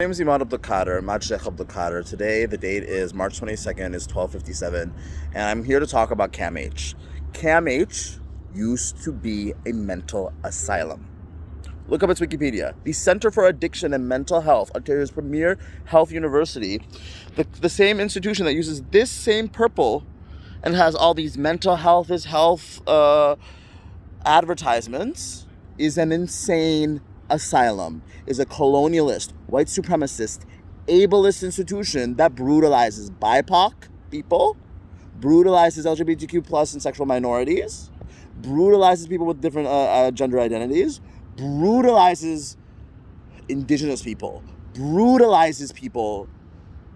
My name is Imad Abdulkader, Sheikh Abdulkader. Today, the date is March 22nd, is 12:57, and I'm here to talk about CAMH. CAMH used to be a mental asylum. Look up its Wikipedia. The Center for Addiction and Mental Health, Ontario's premier health university, the same institution that uses this same purple and has all these mental health is health advertisements, is an insane asylum, is a colonialist, white supremacist, ableist institution that brutalizes BIPOC people, brutalizes LGBTQ plus and sexual minorities, brutalizes people with different gender identities, brutalizes indigenous people, brutalizes people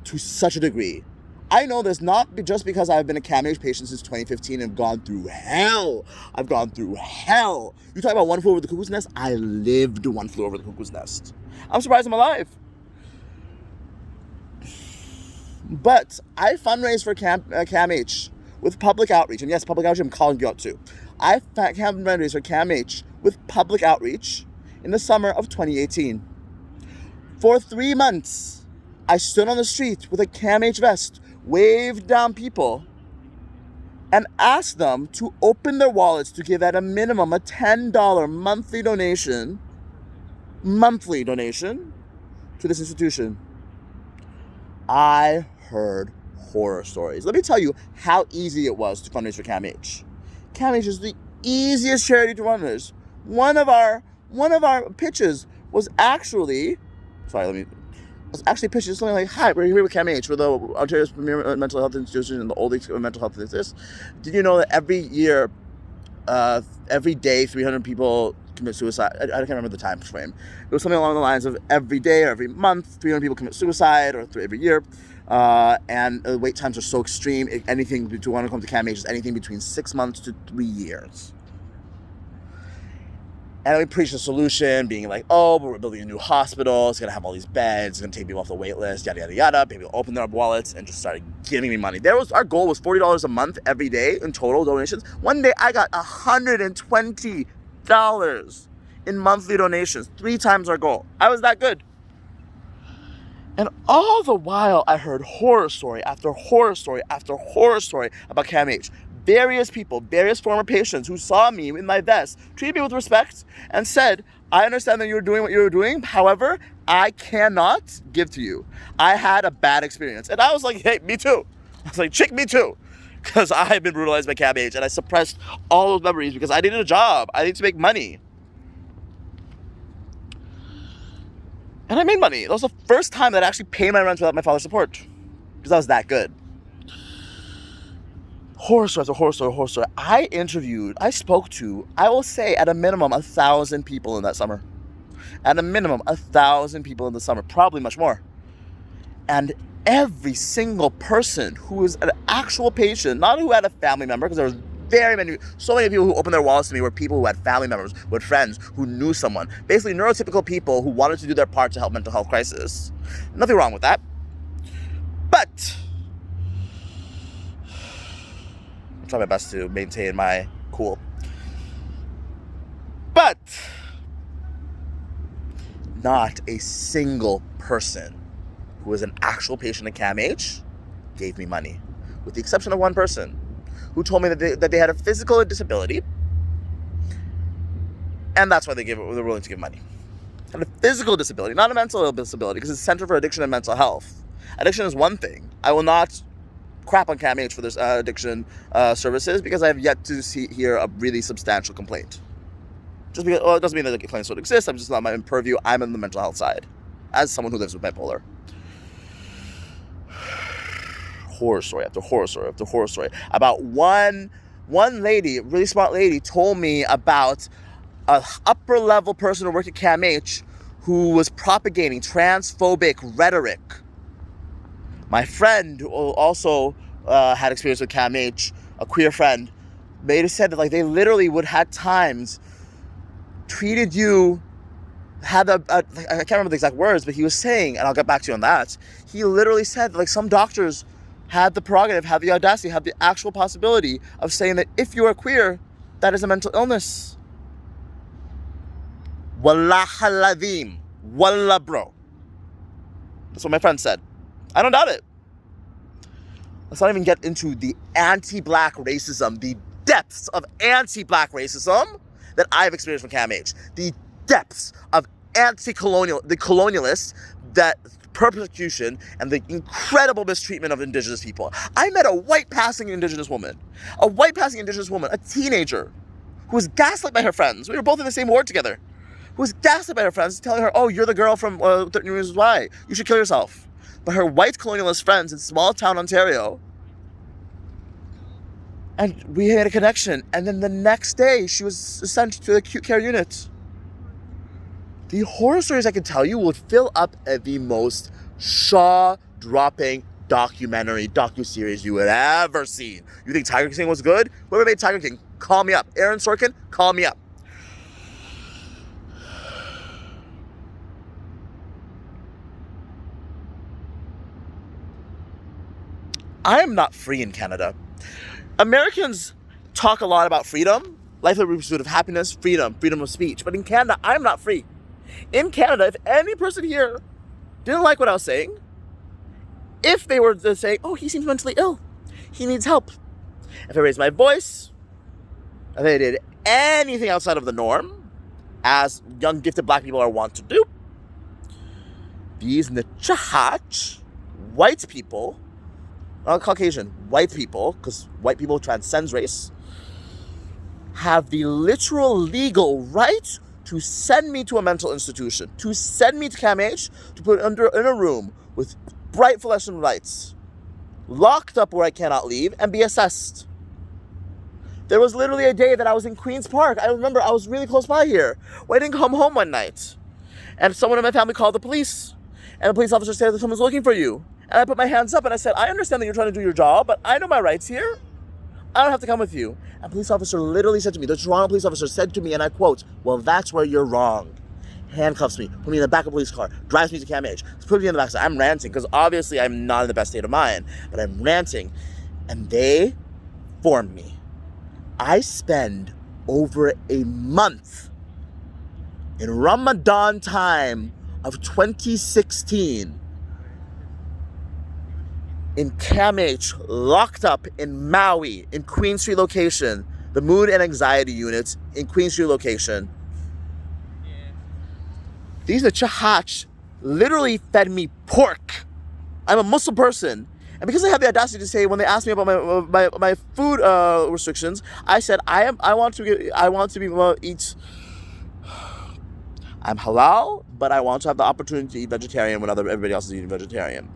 to such a degree. I know this not just because I've been a CAMH patient since 2015 and gone through hell. I've gone through hell. You talk about One Flew Over the Cuckoo's Nest? I lived One Flew Over the Cuckoo's Nest. I'm surprised I'm alive. But I fundraised for CAMH with public outreach. And yes, public outreach, I'm calling you out too. I fundraised for CAMH with public outreach in the summer of 2018. For 3 months, I stood on the street with a CAMH vest, waved down people, and asked them to open their wallets to give at a minimum a $10 monthly donation to this institution. I heard horror stories. Let me tell you how easy it was to fundraise for CAMH. CAMH is the easiest charity to fundraise. One of our pitches was actually pitched something like, "Hi, we're here with CAMH. We're the Ontario's premier mental health institution and the oldest mental health exists. Did you know that every day, 300 people commit suicide?" I can't remember the time frame. It was something along the lines of every day or every month, 300 people commit suicide, or every year. And the wait times are so extreme. Anything to want to come to CAMH is anything between 6 months to 3 years. And we preached a solution, being like, "Oh, but we're building a new hospital. It's going to have all these beds. It's going to take people off the wait list, yada, yada, yada." People opened their wallets and just started giving me money. Our goal was $40 a month every day in total donations. One day I got $120 in monthly donations, 3 times our goal. I was that good. And all the while, I heard horror story after horror story after horror story about CAMH. Various people, various former patients who saw me in my vest, treated me with respect and said, "I understand that you're doing what you're doing. However, I cannot give to you. I had a bad experience." And I was like, "Hey, me too." I was like, "Chick, me too." Because I had been brutalized by CAMH and I suppressed all those memories because I needed a job. I needed to make money. And I made money. That was the first time that I actually paid my rent without my father's support. Because I was that good. Horror story after horror story, horror story. I spoke to, I will say, at a minimum, 1,000 people in that summer. At a minimum, 1,000 people in the summer. Probably much more. And every single person who was an actual patient, not who had a family member, because there was so many people who opened their wallets to me were people who had family members, with friends, who knew someone. Basically, neurotypical people who wanted to do their part to help mental health crisis. Nothing wrong with that. But I'm trying my best to maintain my cool. But not a single person who was an actual patient at CAMH gave me money, with the exception of one person who told me that they had a physical disability, and that's why they're willing to give money. And a physical disability, not a mental disability, because it's the Center for Addiction and Mental Health. Addiction is one thing. I will not crap on CAMH for their addiction services, because I have yet to hear a really substantial complaint. Just because, it doesn't mean that the complaints don't exist. I'm just not my purview. I'm on the mental health side, as someone who lives with bipolar. Horror story after horror story after horror story about one lady, a really smart lady, told me about a upper level person who worked at CAMH who was propagating transphobic rhetoric. My friend, who also had experience with CAMH, a queer friend, said that they literally would have times treated you, I can't remember the exact words, but he was saying, and I'll get back to you on that, he literally said that some doctors had the prerogative, had the audacity, had the actual possibility of saying that if you are queer, that is a mental illness. Wallah haladim. Wallah, bro. That's what my friend said. I don't doubt it. Let's not even get into the anti-black racism, the depths of anti-black racism that I've experienced from CAMH. The depths of the colonialists, that persecution and the incredible mistreatment of indigenous people. I met a white passing indigenous woman, a teenager, who was gaslit by her friends. We were both in the same ward together. Who was gaslit by her friends, telling her, oh, you're the girl from 13 Reasons Why. You should kill yourself. But her white colonialist friends in small town Ontario, and we had a connection. And then the next day, she was sent to the acute care unit. The horror stories I can tell you would fill up the most jaw-dropping docu-series you would ever see. You think Tiger King was good? Whoever made Tiger King, call me up. Aaron Sorkin, call me up. I am not free in Canada. Americans talk a lot about freedom, life in pursuit of happiness, freedom of speech. But in Canada, I'm not free. In Canada, if any person here didn't like what I was saying, if they were to say, oh, he seems mentally ill, he needs help. If I raised my voice, if I did anything outside of the norm, as young gifted black people are wont to do, these Nchahach white people, not Caucasian, white people, because white people transcends race, have the literal legal right to send me to a mental institution, to send me to CAMH, to put in a room with bright fluorescent lights, locked up where I cannot leave, and be assessed. There was literally a day that I was in Queen's Park. I remember I was really close by here, when I didn't come home one night. And someone in my family called the police. And the police officer said that someone's looking for you. And I put my hands up and I said, I understand that you're trying to do your job, but I know my rights here. I don't have to come with you. And the police officer literally said to me, the Toronto police officer said to me, and I quote, well, that's where you're wrong. Handcuffs me, put me in the back of a police car, drives me to CAMH, put me in the back. So I'm ranting, because obviously I'm not in the best state of mind, but I'm ranting. And they formed me. I spend over a month in Ramadan time of 2016 in CAMH, locked up in Maui, in Queen Street location, the mood and anxiety units in Queen Street location. These Nchahach literally fed me pork. I'm a Muslim person. And because I have the audacity to say, when they asked me about my food restrictions, I said I want to eat. I'm halal, but I want to have the opportunity to eat vegetarian when everybody else is eating vegetarian.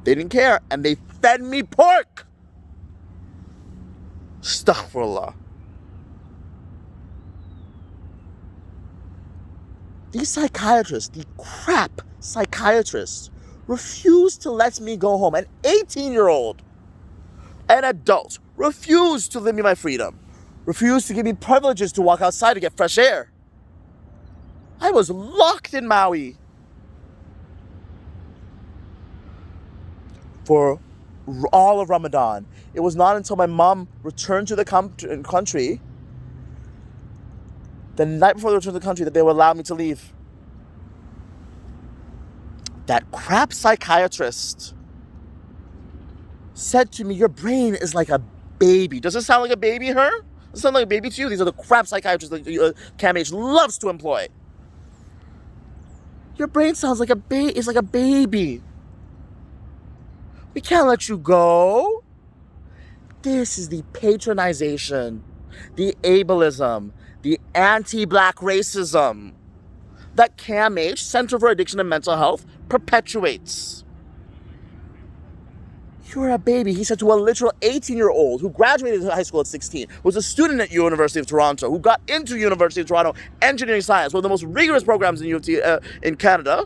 They didn't care, and they fed me pork. Astaghfirullah. These psychiatrists, the crap psychiatrists, refused to let me go home. An 18-year-old, an adult, refused to give me my freedom, refused to give me privileges to walk outside to get fresh air. I was locked in Maui for all of Ramadan. It was not until my mom returned to the country, the night before they returned to the country, that they would allow me to leave. That crap psychiatrist said to me, your brain is like a baby. Does it sound like a baby, her? Does it sound like a baby to you? These are the crap psychiatrists that CAMH loves to employ. Your brain sounds like is like a baby. We can't let you go. This is the patronization, the ableism, the anti-black racism that CAMH, Center for Addiction and Mental Health, perpetuates. You're a baby, he said to a literal 18-year-old who graduated high school at 16, was a student at University of Toronto, who got into University of Toronto engineering science, one of the most rigorous programs in U of T in Canada.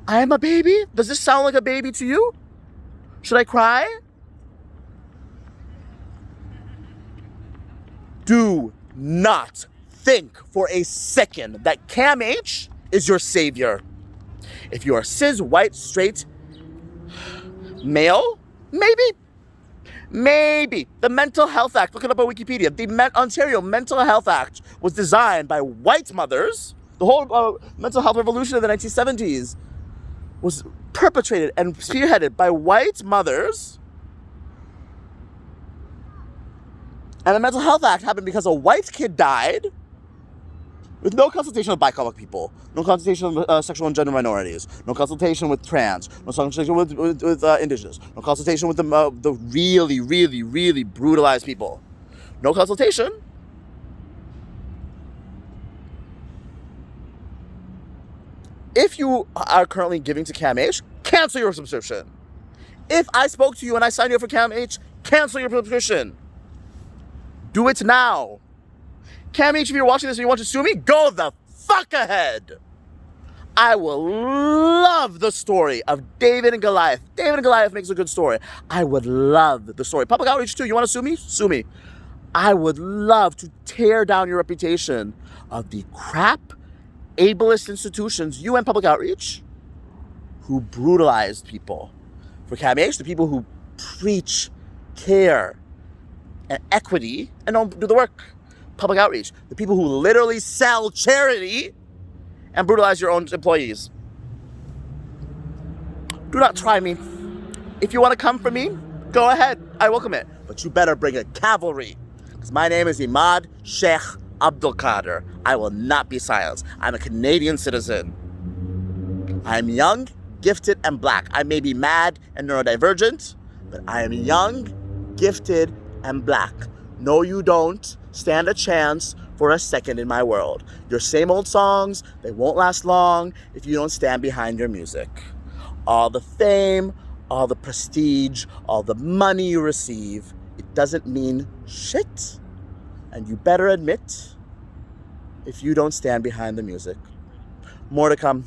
I am a baby? Does this sound like a baby to you? Should I cry? Do not think for a second that CAMH is your savior. If you are cis, white, straight, male, maybe. The Mental Health Act, look it up on Wikipedia. The Ontario Mental Health Act was designed by white mothers The whole mental health revolution of the 1970s was perpetrated and spearheaded by white mothers. And the Mental Health Act happened because a white kid died with no consultation with BIPOC people, no consultation with sexual and gender minorities, no consultation with trans, no consultation with indigenous, no consultation with the really, really, really brutalized people. No consultation. If you are currently giving to CAMH, cancel your subscription. If I spoke to you and I signed you up for CAMH, cancel your subscription. Do it now. CAMH, if you're watching this and you want to sue me, go the fuck ahead. I will love the story of David and Goliath. David and Goliath makes a good story. I would love the story. Public outreach too. You want to sue me? Sue me. I would love to tear down your reputation of the crap, ableist institutions, UN Public Outreach, who brutalized people. For CAMH, the people who preach care and equity and don't do the work. Public outreach, the people who literally sell charity and brutalize your own employees. Do not try me. If you want to come for me, go ahead. I welcome it. But you better bring a cavalry. Because my name is Imad Sheikh Abdul Qadir. I will not be silenced. I'm a Canadian citizen. I am young, gifted, and black. I may be mad and neurodivergent, but I am young, gifted, and black. No, you don't stand a chance for a second in my world. Your same old songs, they won't last long if you don't stand behind your music. All the fame, all the prestige, all the money you receive, it doesn't mean shit. And you better admit if you don't stand behind the music. More to come.